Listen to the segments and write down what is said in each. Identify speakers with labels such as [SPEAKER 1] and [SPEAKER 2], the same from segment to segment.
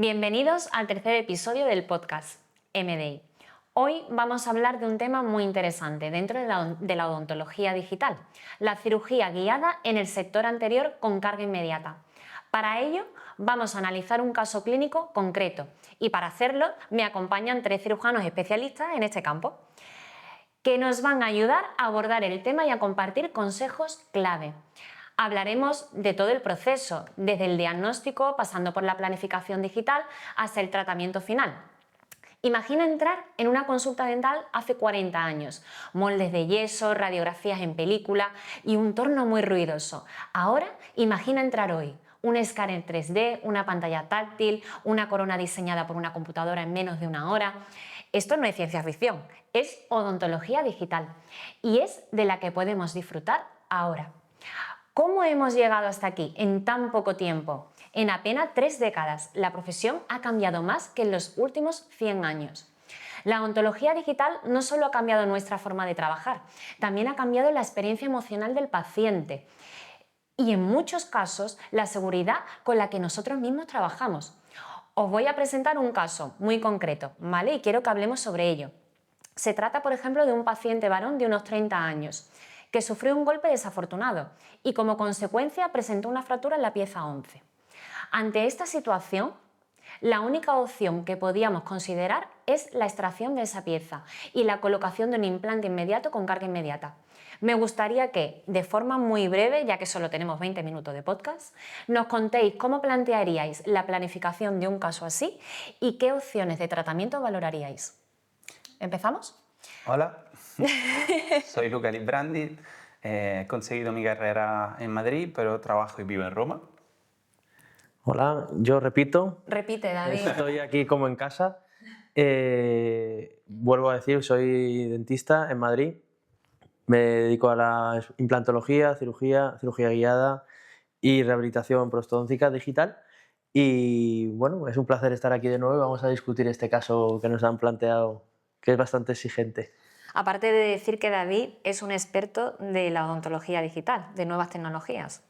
[SPEAKER 1] Bienvenidos al tercer episodio del podcast MDI. Hoy vamos a hablar de un tema muy interesante dentro de la odontología digital, la cirugía guiada en el sector anterior con carga inmediata. Para ello vamos a analizar un caso clínico concreto y para hacerlo me acompañan tres cirujanos especialistas en este campo que nos van a ayudar a abordar el tema y a compartir consejos clave. Hablaremos de todo el proceso, desde el diagnóstico, pasando por la planificación digital, hasta el tratamiento final. Imagina entrar en una consulta dental hace 40 años, moldes de yeso, radiografías en película y un entorno muy ruidoso. Ahora imagina entrar hoy, un escáner 3D, una pantalla táctil, una corona diseñada por una computadora en menos de una hora. Esto no es ciencia ficción, es odontología digital y es de la que podemos disfrutar ahora. ¿Cómo hemos llegado hasta aquí en tan poco tiempo? En apenas 3 décadas, la profesión ha cambiado más que en los últimos 100 años. La odontología digital no solo ha cambiado nuestra forma de trabajar, también ha cambiado la experiencia emocional del paciente y en muchos casos la seguridad con la que nosotros mismos trabajamos. Os voy a presentar un caso muy concreto, ¿vale? Y quiero que hablemos sobre ello. Se trata, por ejemplo, de un paciente varón de unos 30 años que sufrió un golpe desafortunado y como consecuencia presentó una fractura en la pieza 11. Ante esta situación, la única opción que podíamos considerar es la extracción de esa pieza y la colocación de un implante inmediato con carga inmediata. Me gustaría que, de forma muy breve, ya que solo tenemos 20 minutos de podcast, nos contéis cómo plantearíais la planificación de un caso así y qué opciones de tratamiento valoraríais. ¿Empezamos?
[SPEAKER 2] Hola, soy Luca Librandi, he conseguido mi carrera en Madrid, pero trabajo y vivo en Roma.
[SPEAKER 3] Hola, yo repito.
[SPEAKER 1] Repite, David.
[SPEAKER 3] Estoy aquí como en casa. Vuelvo a decir, soy dentista en Madrid. Me dedico a la implantología, cirugía guiada y rehabilitación prostodóntica digital. Y bueno, es un placer estar aquí de nuevo y vamos a discutir este caso que nos han planteado, que es bastante exigente.
[SPEAKER 1] Aparte de decir que David es un experto de la odontología digital, de nuevas tecnologías.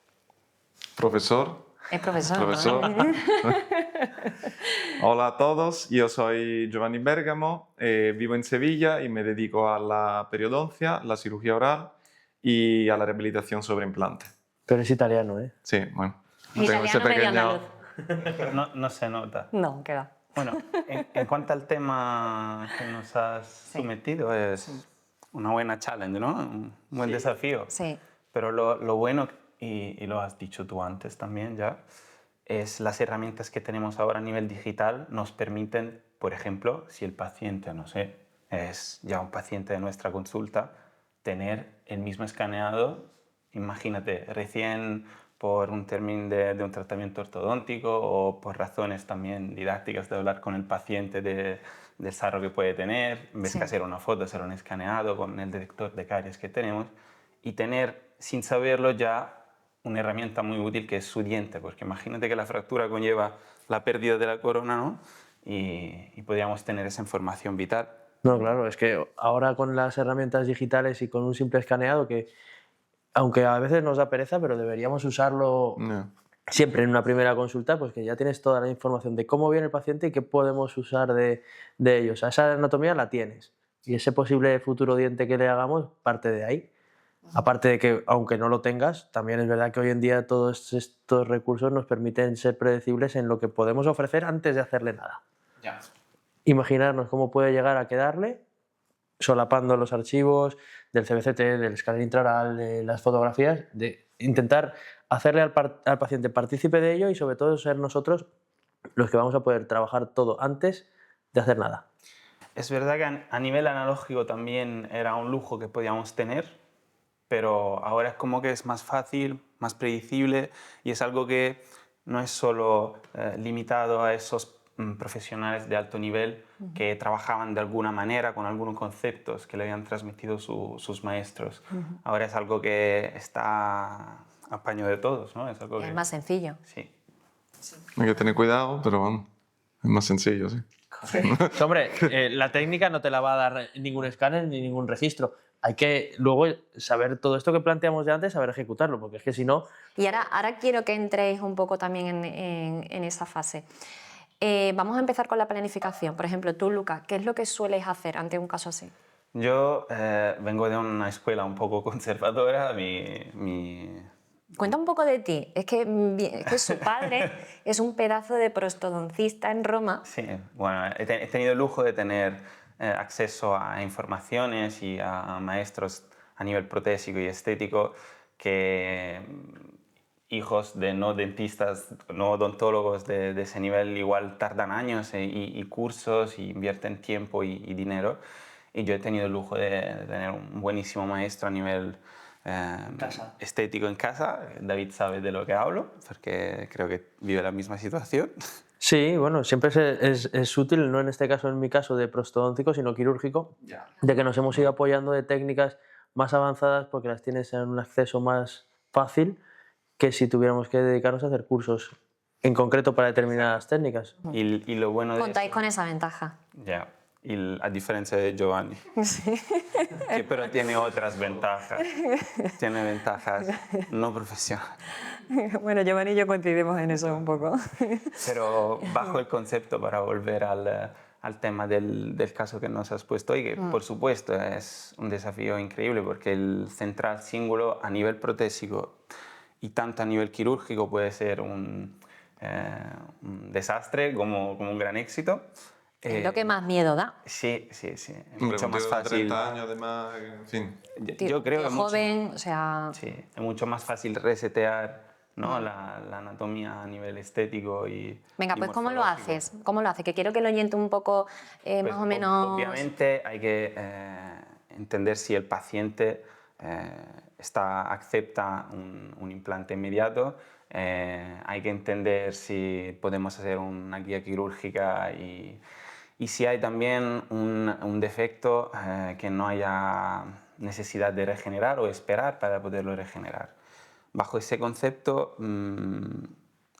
[SPEAKER 4] Profesor.
[SPEAKER 1] Es profesor.
[SPEAKER 4] Hola a todos, yo soy Giovanni Bergamo, vivo en Sevilla y me dedico a la periodoncia, la cirugía oral y a la rehabilitación sobre implante.
[SPEAKER 3] Pero es italiano, ¿eh?
[SPEAKER 4] Sí, bueno.
[SPEAKER 1] Italiano medio andaluz.
[SPEAKER 2] No se nota.
[SPEAKER 1] No, qué va.
[SPEAKER 2] Bueno, en cuanto al tema que nos has sometido, es una buena challenge, ¿no? Un buen desafío.
[SPEAKER 1] Sí.
[SPEAKER 2] Pero lo bueno, y lo has dicho tú antes también ya, es las herramientas que tenemos ahora a nivel digital nos permiten, por ejemplo, si el paciente, no sé, es ya un paciente de nuestra consulta, tener el mismo escaneado, imagínate, recién por un término de un tratamiento ortodóntico o por razones también didácticas de hablar con el paciente del sarro que puede tener, en vez de hacer una foto, hacer un escaneado con el detector de caries que tenemos y tener, sin saberlo ya, una herramienta muy útil que es su diente, porque imagínate que la fractura conlleva la pérdida de la corona, ¿no? Y podríamos tener esa información vital.
[SPEAKER 3] No, claro, es que ahora con las herramientas digitales y con un simple escaneado que, aunque a veces nos da pereza, pero deberíamos usarlo siempre en una primera consulta, pues que ya tienes toda la información de cómo viene el paciente y qué podemos usar de ellos. O sea, esa anatomía la tienes y ese posible futuro diente que le hagamos parte de ahí. Aparte de que, aunque no lo tengas, también es verdad que hoy en día todos estos recursos nos permiten ser predecibles en lo que podemos ofrecer antes de hacerle nada.
[SPEAKER 2] Ya.
[SPEAKER 3] Imaginarnos cómo puede llegar a quedarle solapando los archivos del CBCT, del escáner intraoral, de las fotografías, de intentar hacerle al paciente partícipe de ello y sobre todo ser nosotros los que vamos a poder trabajar todo antes de hacer nada.
[SPEAKER 2] Es verdad que a nivel analógico también era un lujo que podíamos tener, pero ahora es como que es más fácil, más predecible y es algo que no es solo limitado a esos profesionales de alto nivel que trabajaban de alguna manera con algunos conceptos que le habían transmitido sus maestros. Ahora es algo que está a paño de todos, ¿no? Es algo que...
[SPEAKER 1] más sencillo.
[SPEAKER 2] Sí.
[SPEAKER 4] Hay que tener cuidado, pero vamos, es más sencillo, sí.
[SPEAKER 3] Hombre, la técnica no te la va a dar ningún escáner ni ningún registro. Hay que luego saber todo esto que planteamos de antes, saber ejecutarlo, porque es que si no...
[SPEAKER 1] Y ahora quiero que entréis un poco también en esa fase. Vamos a empezar con la planificación. Por ejemplo, tú, Lucas, ¿qué es lo que sueles hacer ante un caso así?
[SPEAKER 2] Yo vengo de una escuela un poco conservadora.
[SPEAKER 1] Cuenta un poco de ti. Es que su padre es un pedazo de prostodoncista en Roma.
[SPEAKER 2] Sí, bueno, he tenido el lujo de tener acceso a informaciones y a maestros a nivel protésico y estético que hijos de no dentistas, no odontólogos de ese nivel igual tardan años y cursos y invierten tiempo y dinero. Y yo he tenido el lujo de tener un buenísimo maestro a nivel estético en casa. David sabe de lo que hablo, porque creo que vive la misma situación.
[SPEAKER 3] Sí, bueno, siempre es útil, no en este caso, en mi caso, de prostodóntico, sino quirúrgico, de que nos hemos ido apoyando de técnicas más avanzadas porque las tienes en un acceso más fácil que si tuviéramos que dedicarnos a hacer cursos en concreto para determinadas técnicas.
[SPEAKER 2] Y lo bueno de
[SPEAKER 1] Contáis
[SPEAKER 2] eso,
[SPEAKER 1] con esa ventaja.
[SPEAKER 2] ya, y a diferencia de Giovanni, que pero tiene otras ventajas, tiene ventajas no profesionales.
[SPEAKER 1] Bueno, Giovanni y yo coincidimos en eso un poco.
[SPEAKER 2] Pero bajo el concepto, para volver al tema del caso que nos has puesto hoy, que por supuesto es un desafío increíble porque el central cíngulo a nivel protésico y tanto a nivel quirúrgico puede ser un desastre como un gran éxito.
[SPEAKER 1] Es lo que más miedo da.
[SPEAKER 2] Sí, sí, sí. Es
[SPEAKER 4] Hombre,
[SPEAKER 2] mucho
[SPEAKER 4] un
[SPEAKER 2] más
[SPEAKER 4] tío de
[SPEAKER 2] fácil.
[SPEAKER 4] 30 años además, en fin.
[SPEAKER 2] Yo creo que
[SPEAKER 1] joven, o sea...
[SPEAKER 2] sí, es mucho más fácil resetear, ¿no? la anatomía a nivel estético y
[SPEAKER 1] Venga,
[SPEAKER 2] y
[SPEAKER 1] pues ¿cómo lo
[SPEAKER 2] morfológico.
[SPEAKER 1] haces? ¿Cómo lo haces? Que quiero que lo oyente un poco
[SPEAKER 2] Pues,
[SPEAKER 1] más o menos...
[SPEAKER 2] Obviamente hay que entender si el paciente acepta un implante inmediato. Hay que entender si podemos hacer una guía quirúrgica y si hay también un defecto que no haya necesidad de regenerar o esperar para poderlo regenerar. Bajo ese concepto,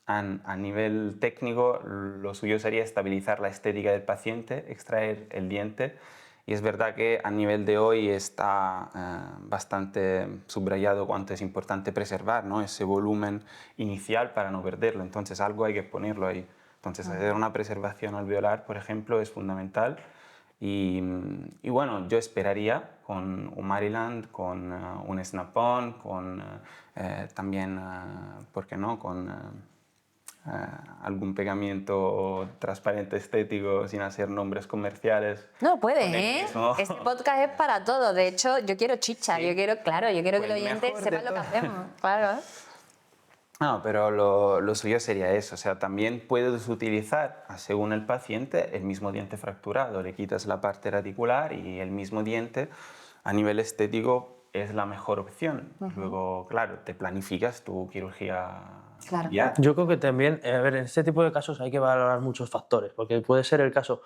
[SPEAKER 2] a nivel técnico, lo suyo sería estabilizar la estética del paciente, extraer el diente. Y es verdad que a nivel de hoy está bastante subrayado cuánto es importante preservar, ¿no? Ese volumen inicial para no perderlo. Entonces algo hay que ponerlo ahí. Entonces hacer una preservación alveolar, por ejemplo, es fundamental. Y bueno, yo esperaría con un Maryland, con un Snap-on, con también, ¿por qué no?, con algún pegamento transparente estético sin hacer nombres comerciales.
[SPEAKER 1] No, puedes,
[SPEAKER 2] Con el
[SPEAKER 1] ¿eh?
[SPEAKER 2] mismo.
[SPEAKER 1] Este podcast es para todo. De hecho, yo quiero chicha,
[SPEAKER 2] Sí.
[SPEAKER 1] yo quiero que
[SPEAKER 2] Pues
[SPEAKER 1] el oyente
[SPEAKER 2] mejor
[SPEAKER 1] sepa
[SPEAKER 2] de
[SPEAKER 1] lo que
[SPEAKER 2] todo.
[SPEAKER 1] hacemos. Claro.
[SPEAKER 2] No, pero lo suyo sería eso. O sea, también puedes utilizar, según el paciente, el mismo diente fracturado. Le quitas la parte radicular y el mismo diente, a nivel estético, es la mejor opción. Luego, claro, te planificas tu quirugía.
[SPEAKER 1] Claro.
[SPEAKER 2] Ya.
[SPEAKER 3] Yo creo que también, a ver, en este tipo de casos hay que valorar muchos factores, porque puede ser el caso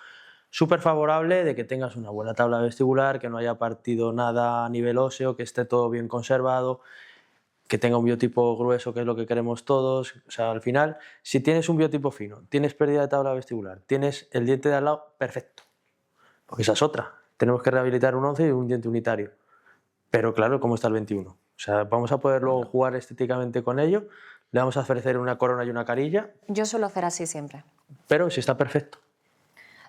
[SPEAKER 3] súper favorable de que tengas una buena tabla vestibular, que no haya partido nada a nivel óseo, que esté todo bien conservado, que tenga un biotipo grueso, que es lo que queremos todos. O sea, al final, si tienes un biotipo fino, tienes pérdida de tabla vestibular, tienes el diente de al lado, perfecto. Porque esa es otra. Tenemos que rehabilitar un 11 y un diente unitario. Pero claro, ¿cómo está el 21? O sea, vamos a poder luego jugar estéticamente con ello, le vamos a ofrecer una corona y una carilla,
[SPEAKER 1] Yo suelo hacer así siempre.
[SPEAKER 3] pero si está perfecto.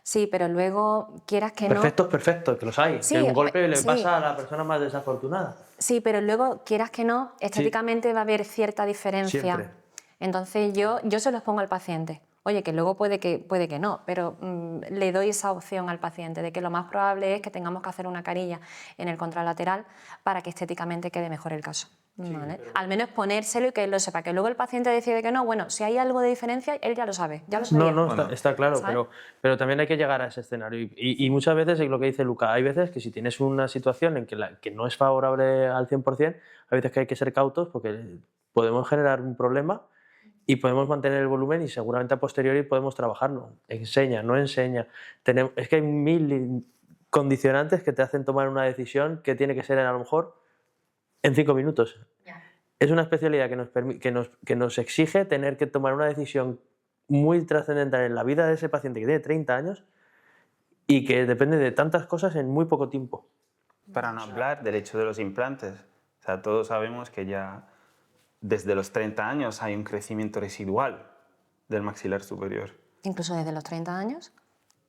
[SPEAKER 1] Sí, pero luego quieras que no...
[SPEAKER 3] Perfecto es perfecto, que los hay.
[SPEAKER 1] Sí,
[SPEAKER 3] que un golpe le
[SPEAKER 1] sí.
[SPEAKER 3] pasa a la persona más desafortunada.
[SPEAKER 1] Sí, pero luego quieras que no, estéticamente va a haber cierta diferencia.
[SPEAKER 3] Siempre.
[SPEAKER 1] Entonces yo se los pongo al paciente. Oye, que luego puede que no, pero le doy esa opción al paciente de que lo más probable es que tengamos que hacer una carilla en el contralateral para que estéticamente quede mejor el caso. ¿Vale? Al menos ponérselo y que él lo sepa. Que luego el paciente decide que no, bueno, si hay algo de diferencia, él ya lo sabe, ya lo sabía.
[SPEAKER 3] No,
[SPEAKER 4] Bueno,
[SPEAKER 3] está claro,
[SPEAKER 1] ¿sabes?
[SPEAKER 3] pero también hay que llegar a ese escenario. Y muchas veces es lo que dice Luca, hay veces que si tienes una situación en que no es favorable al 100%, hay veces que hay que ser cautos porque podemos generar un problema y podemos mantener el volumen y seguramente a posteriori podemos trabajarlo. Enseña, no enseña. Es que hay 1000 condicionantes que te hacen tomar una decisión que tiene que ser a lo mejor en 5 minutos. Es una especialidad que nos exige tener que tomar una decisión muy trascendental en la vida de ese paciente que tiene 30 años y que depende de tantas cosas en muy poco tiempo.
[SPEAKER 2] Para no hablar del hecho de los implantes. O sea, todos sabemos que ya desde los 30 años hay un crecimiento residual del maxilar superior.
[SPEAKER 1] Incluso desde los 30 años.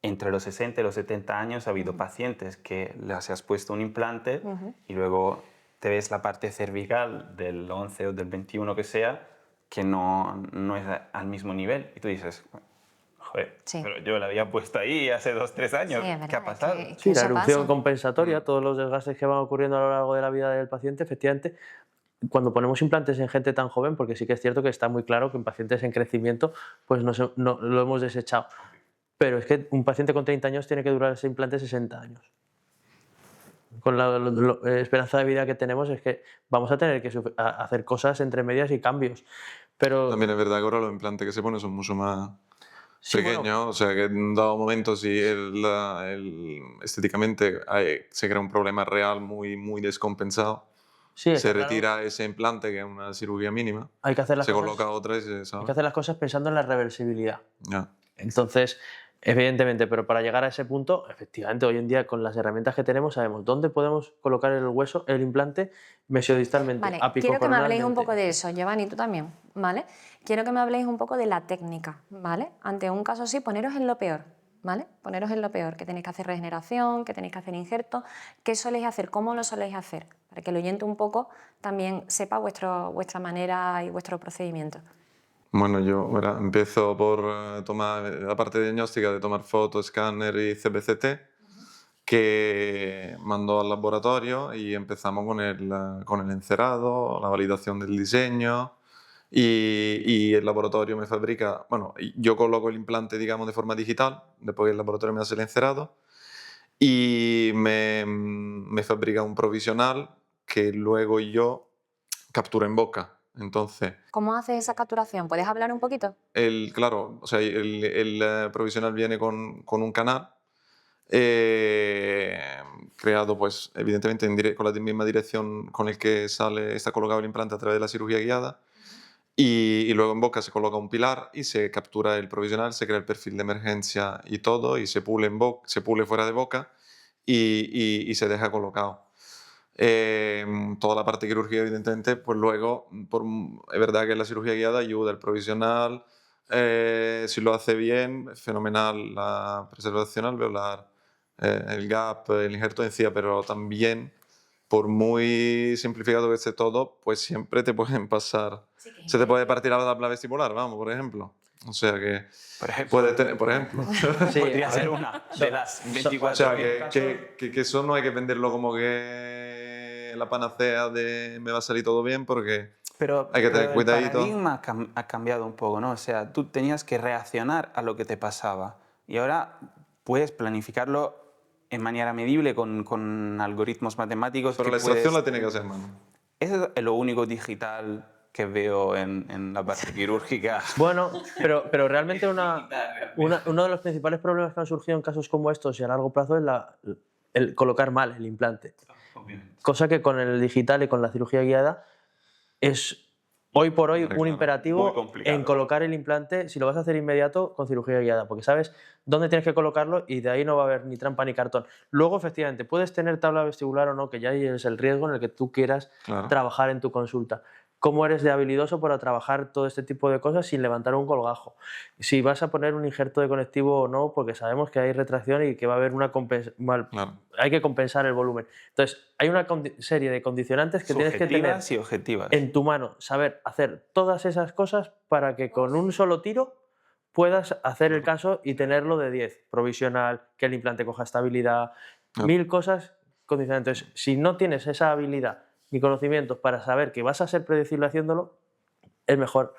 [SPEAKER 2] Entre los 60 y los 70 años ha habido pacientes que les has puesto un implante y luego te ves la parte cervical del 11 o del 21 que sea, que no es al mismo nivel. Y tú dices, joder,
[SPEAKER 1] Sí.
[SPEAKER 2] pero yo la había puesto ahí hace 2 o 3 años.
[SPEAKER 1] Sí, es verdad,
[SPEAKER 2] ¿Qué ha pasado?
[SPEAKER 3] Sí, la
[SPEAKER 1] eso
[SPEAKER 3] erupción
[SPEAKER 1] pasa.
[SPEAKER 3] compensatoria, todos los desgastes que van ocurriendo a lo largo de la vida del paciente, efectivamente, cuando ponemos implantes en gente tan joven, porque sí que es cierto que está muy claro que en pacientes en crecimiento pues no lo hemos desechado. Pero es que un paciente con 30 años tiene que durar ese implante 60 años. Con la esperanza de vida que tenemos es que vamos a tener que hacer cosas entre medias y cambios. Pero
[SPEAKER 4] También es verdad que ahora los implantes que se ponen son mucho más
[SPEAKER 3] sí,
[SPEAKER 4] pequeños,
[SPEAKER 3] bueno,
[SPEAKER 4] o sea que en un dado momento si estéticamente se crea un problema real muy descompensado,
[SPEAKER 3] sí, está
[SPEAKER 4] se
[SPEAKER 3] claro.
[SPEAKER 4] retira ese implante, que es una cirugía mínima,
[SPEAKER 3] Hay que hacer las
[SPEAKER 4] se
[SPEAKER 3] cosas,
[SPEAKER 4] coloca otra y se
[SPEAKER 3] hay
[SPEAKER 4] sabe.
[SPEAKER 3] que hacer las cosas pensando en la reversibilidad.
[SPEAKER 4] Ya.
[SPEAKER 3] Entonces, evidentemente, pero para llegar a ese punto, efectivamente, hoy en día con las herramientas que tenemos sabemos dónde podemos colocar el hueso, el implante mesodistalmente,
[SPEAKER 1] Vale, quiero que me
[SPEAKER 3] apicocoronalmente.
[SPEAKER 1] habléis un poco de eso, Giovanni, tú también, ¿vale? Quiero que me habléis un poco de la técnica, ¿vale? Ante un caso así, poneros en lo peor, ¿vale? Poneros en lo peor, que tenéis que hacer regeneración, que tenéis que hacer injerto, ¿qué soléis hacer? ¿Cómo lo soléis hacer? Para que el oyente un poco también sepa vuestra manera y vuestro procedimiento.
[SPEAKER 4] Bueno, yo empiezo por tomar la parte diagnóstica de tomar fotos, escáner y CBCT, que mando al laboratorio y empezamos con el encerado, la validación del diseño y el laboratorio me fabrica, bueno, yo coloco el implante, digamos, de forma digital, después el laboratorio me hace el encerado y me fabrica un provisional que luego yo capturo en boca. Entonces,
[SPEAKER 1] ¿Cómo haces esa capturación? ¿Puedes hablar un poquito?
[SPEAKER 4] claro, o sea, el provisional viene con un canal creado, pues, evidentemente con la misma dirección con el que está colocado el implante a través de la cirugía guiada. Y luego en boca se coloca un pilar y se captura el provisional, se crea el perfil de emergencia y todo, y se pule, se pule fuera de boca y se deja colocado. Toda la parte quirúrgica, evidentemente, pues luego, es verdad que la cirugía guiada ayuda, el provisional, si lo hace bien, fenomenal la preservación alveolar, el gap, el injerto de encía, pero también, por muy simplificado que esté todo, pues siempre te pueden pasar, se te puede partir la tabla vestibular, vamos, por ejemplo. O sea que
[SPEAKER 2] Por ejemplo,
[SPEAKER 4] puede tener, por ejemplo.
[SPEAKER 3] Sí,
[SPEAKER 2] podría
[SPEAKER 3] a
[SPEAKER 2] ser
[SPEAKER 3] ver,
[SPEAKER 2] una de las 24.
[SPEAKER 4] O sea, que eso no hay que venderlo como que la panacea de me va a salir todo bien, porque
[SPEAKER 2] Pero,
[SPEAKER 4] hay que tener
[SPEAKER 2] el
[SPEAKER 4] cuidadito.
[SPEAKER 2] paradigma ha cambiado un poco, ¿no? O sea, tú tenías que reaccionar a lo que te pasaba y ahora puedes planificarlo en manera medible con algoritmos matemáticos.
[SPEAKER 4] Pero
[SPEAKER 2] que
[SPEAKER 4] la extracción
[SPEAKER 2] puedes...
[SPEAKER 4] la tiene que hacer mano.
[SPEAKER 2] Eso es lo único digital que veo en la parte quirúrgica.
[SPEAKER 3] bueno, pero realmente uno de los principales problemas que han surgido en casos como estos y a largo plazo es el colocar mal el implante. Cosa que con el digital y con la cirugía guiada es hoy por hoy un
[SPEAKER 4] Muy
[SPEAKER 3] imperativo
[SPEAKER 2] complicado.
[SPEAKER 3] en colocar el implante, si lo vas a hacer inmediato, con cirugía guiada, porque sabes dónde tienes que colocarlo y de ahí no va a haber ni trampa ni cartón. Luego, efectivamente, puedes tener tabla vestibular o no, que ya es el riesgo en el que tú quieras
[SPEAKER 4] Claro.
[SPEAKER 3] trabajar en tu consulta. ¿Cómo eres de habilidoso para trabajar todo este tipo de cosas sin levantar un colgajo? Si vas a poner un injerto de conectivo o no, porque sabemos que hay retracción y que va a haber una
[SPEAKER 4] Claro.
[SPEAKER 3] hay que compensar el volumen. Entonces, hay una serie de condicionantes que tienes que tener
[SPEAKER 2] Subjetivas y objetivas.
[SPEAKER 3] en tu mano, saber hacer todas esas cosas para que con un solo tiro puedas hacer el caso y tenerlo de 10. Provisional, que el implante coja estabilidad, 1000 cosas condicionantes. Entonces, si no tienes esa habilidad ni conocimientos para saber que vas a ser predecible haciéndolo, es mejor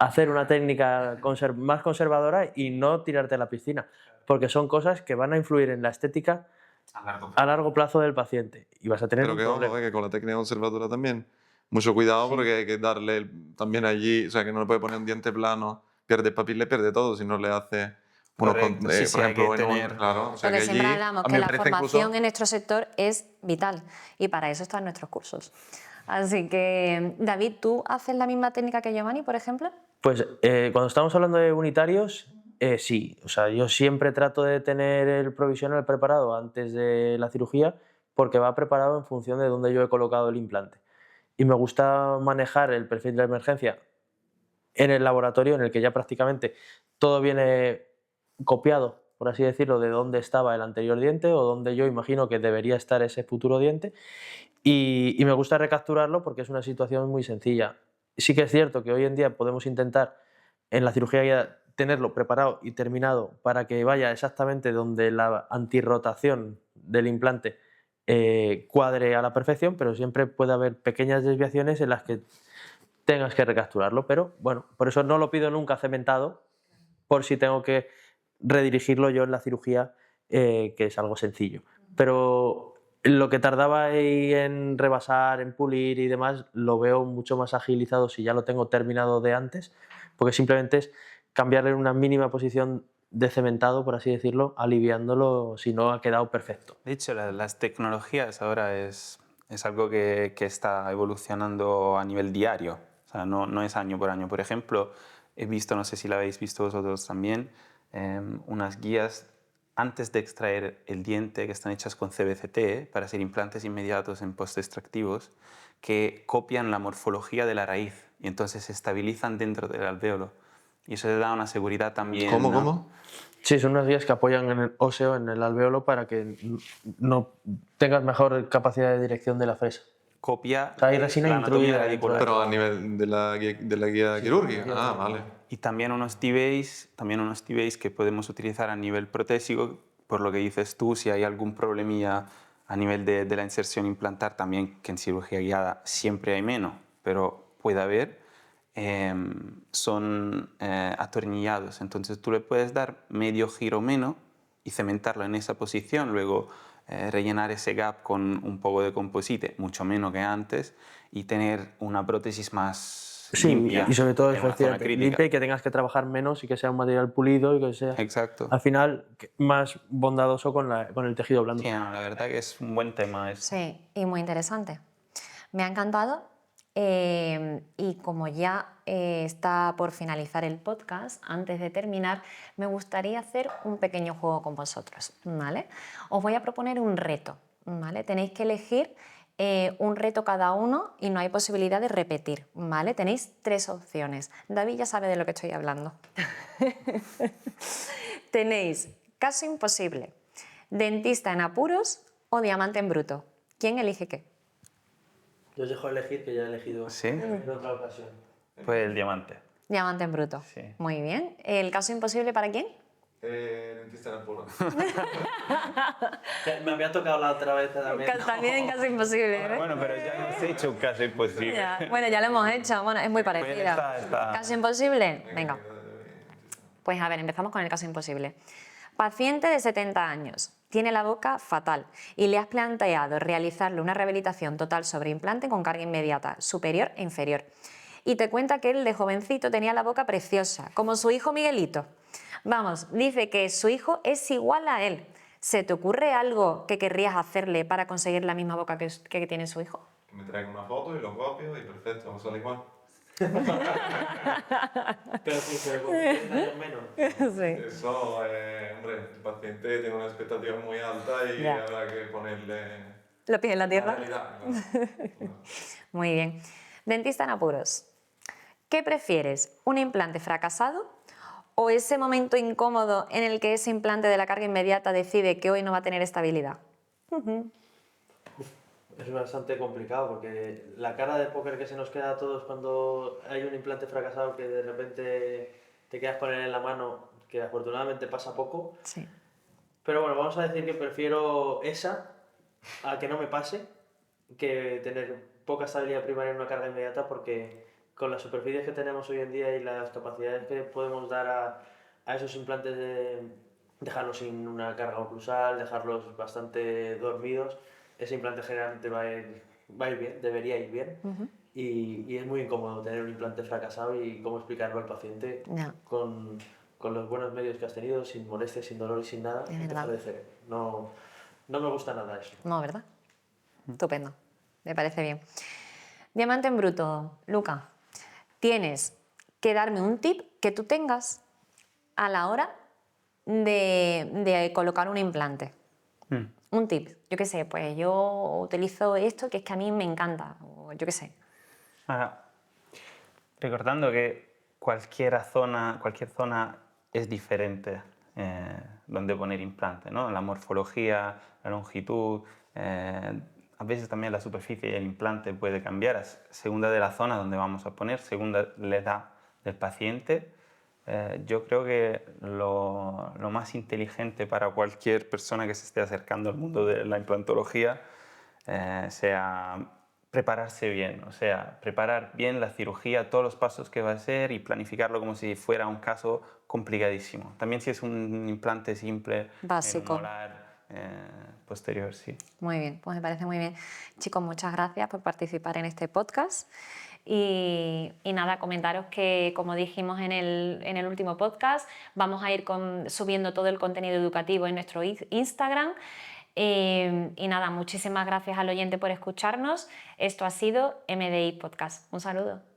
[SPEAKER 3] hacer una técnica más conservadora y no tirarte a la piscina, porque son cosas que van a influir en la estética a largo plazo del paciente y vas a tener
[SPEAKER 4] Pero
[SPEAKER 3] un
[SPEAKER 4] que ojo,
[SPEAKER 3] problema.
[SPEAKER 4] que con la técnica conservadora también, mucho cuidado,
[SPEAKER 3] Sí.
[SPEAKER 4] porque hay que darle también allí, o sea, que no le puede poner un diente plano, pierde papilla, pierde todo, si no le hace
[SPEAKER 2] Correcto, sí, sí,
[SPEAKER 4] por
[SPEAKER 2] hay
[SPEAKER 4] ejemplo,
[SPEAKER 2] que tener-
[SPEAKER 4] claro, o sea,
[SPEAKER 1] Lo que
[SPEAKER 4] que
[SPEAKER 1] siempre
[SPEAKER 4] allí,
[SPEAKER 1] hablamos,
[SPEAKER 4] a mí
[SPEAKER 1] que
[SPEAKER 4] me
[SPEAKER 1] la
[SPEAKER 4] parece
[SPEAKER 1] formación
[SPEAKER 4] incluso-
[SPEAKER 1] en nuestro sector es vital y para eso están nuestros cursos. Así que, David, ¿tú haces la misma técnica que Giovanni, por ejemplo?
[SPEAKER 3] Pues cuando estamos hablando de unitarios, sí. O sea, yo siempre trato de tener el provisional preparado antes de la cirugía porque va preparado en función de dónde yo he colocado el implante. Y me gusta manejar el perfil de emergencia en el laboratorio en el que ya prácticamente todo viene copiado, por así decirlo, de dónde estaba el anterior diente o dónde yo imagino que debería estar ese futuro diente. Y me gusta recapturarlo porque es una situación muy sencilla. Sí que es cierto que hoy en día podemos intentar en la cirugía guiada tenerlo preparado y terminado para que vaya exactamente donde la antirrotación del implante cuadre a la perfección, pero siempre puede haber pequeñas desviaciones en las que tengas que recapturarlo. Pero bueno, por eso no lo pido nunca cementado, por si tengo que redirigirlo yo en la cirugía, que es algo sencillo. Pero lo que tardaba ahí en rebasar, en pulir y demás, lo veo mucho más agilizado si ya lo tengo terminado de antes, porque simplemente es cambiarle en una mínima posición de cementado, por así decirlo, aliviándolo si no ha quedado perfecto.
[SPEAKER 2] De hecho, las tecnologías ahora es algo que está evolucionando a nivel diario, o sea, no es año por año. Por ejemplo, he visto, no sé si la habéis visto vosotros también, unas guías antes de extraer el diente que están hechas con CBCT para hacer implantes inmediatos en post-extractivos que copian la morfología de la raíz y entonces se estabilizan dentro del alvéolo. Y eso le da una seguridad también.
[SPEAKER 4] ¿Cómo,
[SPEAKER 2] ¿no?
[SPEAKER 4] cómo?
[SPEAKER 3] Sí, son unas guías que apoyan en el óseo, en el alvéolo, para que no tengas mejor capacidad de dirección de la fresa.
[SPEAKER 2] Copia
[SPEAKER 3] O sea, hay resina
[SPEAKER 2] la anatomía
[SPEAKER 3] intruida
[SPEAKER 2] radicular.
[SPEAKER 4] Pero a nivel de la guía quirúrgica. Ah, vale.
[SPEAKER 2] Y también unos T-Base que podemos utilizar a nivel protésico, por lo que dices tú, si hay algún problemilla a nivel de la inserción implantar, también que en cirugía guiada siempre hay menos, pero puede haber, son atornillados. Entonces tú le puedes dar medio giro menos y cementarlo en esa posición, luego rellenar ese gap con un poco de composite, mucho menos que antes, y tener una prótesis más limpia.
[SPEAKER 3] Y sobre todo
[SPEAKER 2] en una zona
[SPEAKER 3] efectivamente,
[SPEAKER 2] crítica.
[SPEAKER 3] limpia y que tengas que trabajar menos y que sea un material pulido y que sea
[SPEAKER 2] Exacto.
[SPEAKER 3] al final más bondadoso con el tejido blando.
[SPEAKER 2] Sí, no, la verdad que es un buen tema eso.
[SPEAKER 1] Sí, y muy interesante. Me ha encantado. Y como ya está por finalizar el podcast, antes de terminar, me gustaría hacer un pequeño juego con vosotros, ¿vale? Os voy a proponer un reto, ¿vale? Tenéis que elegir un reto cada uno y no hay posibilidad de repetir, ¿vale? Tenéis 3 opciones. David ya sabe de lo que estoy hablando. Tenéis caso imposible, dentista en apuros o diamante en bruto. ¿Quién elige qué?
[SPEAKER 3] Yo os dejo elegir, que ya he elegido
[SPEAKER 2] ¿Sí?
[SPEAKER 3] en otra ocasión.
[SPEAKER 2] Pues el diamante.
[SPEAKER 1] Diamante en bruto.
[SPEAKER 2] Sí.
[SPEAKER 1] Muy bien. ¿El caso imposible para quién?
[SPEAKER 4] Dentista en apuro.
[SPEAKER 3] Me había tocado la otra vez también.
[SPEAKER 1] También en caso imposible, ¿eh?
[SPEAKER 2] Bueno, pero ya hemos hecho un caso imposible.
[SPEAKER 1] Bueno, ya lo hemos hecho. Bueno, es muy parecida.
[SPEAKER 2] está.
[SPEAKER 1] ¿Caso imposible? Venga. Pues a ver, empezamos con el caso imposible. Paciente de 70 años. Tiene la boca fatal y le has planteado realizarle una rehabilitación total sobre implante con carga inmediata, superior e inferior. Y te cuenta que él de jovencito tenía la boca preciosa, como su hijo Miguelito. Vamos, dice que su hijo es igual a él. ¿Se te ocurre algo que querrías hacerle para conseguir la misma boca que tiene su hijo?
[SPEAKER 4] Que me traigan una foto y lo copio y perfecto, vamos a igual.
[SPEAKER 3] Pero sí, pero con 30 años menos.
[SPEAKER 1] Sí.
[SPEAKER 4] Eso, hombre, el paciente tiene una expectativa muy alta y
[SPEAKER 1] Ya.
[SPEAKER 4] habrá que ponerle
[SPEAKER 1] ¿Los pies en la
[SPEAKER 4] la
[SPEAKER 1] tierra?
[SPEAKER 4] realidad. ¿No?
[SPEAKER 1] Muy bien. Dentista en apuros. ¿Qué prefieres? ¿Un implante fracasado o ese momento incómodo en el que ese implante de la carga inmediata decide que hoy no va a tener estabilidad?
[SPEAKER 3] Es bastante complicado porque la cara de póker que se nos queda a todos cuando hay un implante fracasado que de repente te quedas con él en la mano, que afortunadamente pasa poco.
[SPEAKER 1] Sí.
[SPEAKER 3] Pero bueno, vamos a decir que prefiero esa a que no me pase, que tener poca estabilidad primaria en una carga inmediata, porque con las superficies que tenemos hoy en día y las capacidades que podemos dar a esos implantes de dejarlos sin una carga oclusal, dejarlos bastante dormidos, ese implante generalmente va a ir bien, debería ir bien. Y es muy incómodo tener un implante fracasado y cómo explicarlo al paciente
[SPEAKER 1] Ya.
[SPEAKER 3] con los buenos medios que has tenido, sin molestias, sin dolor y sin nada,
[SPEAKER 1] Es
[SPEAKER 3] empezar
[SPEAKER 1] verdad.
[SPEAKER 3] de cero. No, no me gusta nada eso.
[SPEAKER 1] No, ¿verdad? Estupendo. Me parece bien. Diamante en bruto. Luca, tienes que darme un tip que tú tengas a la hora de colocar un implante. Un tip. Yo qué sé, pues yo utilizo esto que es que a mí me encanta. O yo qué sé.
[SPEAKER 2] Recordando que cualquier zona es diferente dónde poner implante, ¿no? La morfología, la longitud, a veces también la superficie y el implante puede cambiar según de la zona donde vamos a poner, según la edad del paciente. Yo creo que lo más inteligente para cualquier persona que se esté acercando al mundo de la implantología sea prepararse bien, o sea, preparar bien la cirugía, todos los pasos que va a hacer y planificarlo como si fuera un caso complicadísimo. También si es un implante simple,
[SPEAKER 1] Básico.
[SPEAKER 2] en un molar posterior, sí.
[SPEAKER 1] Muy bien, pues me parece muy bien. Chicos, muchas gracias por participar en este podcast. Y nada, comentaros que, como dijimos en el último podcast, vamos a ir subiendo todo el contenido educativo en nuestro Instagram. Y nada, muchísimas gracias al oyente por escucharnos. Esto ha sido MDI Podcast. Un saludo.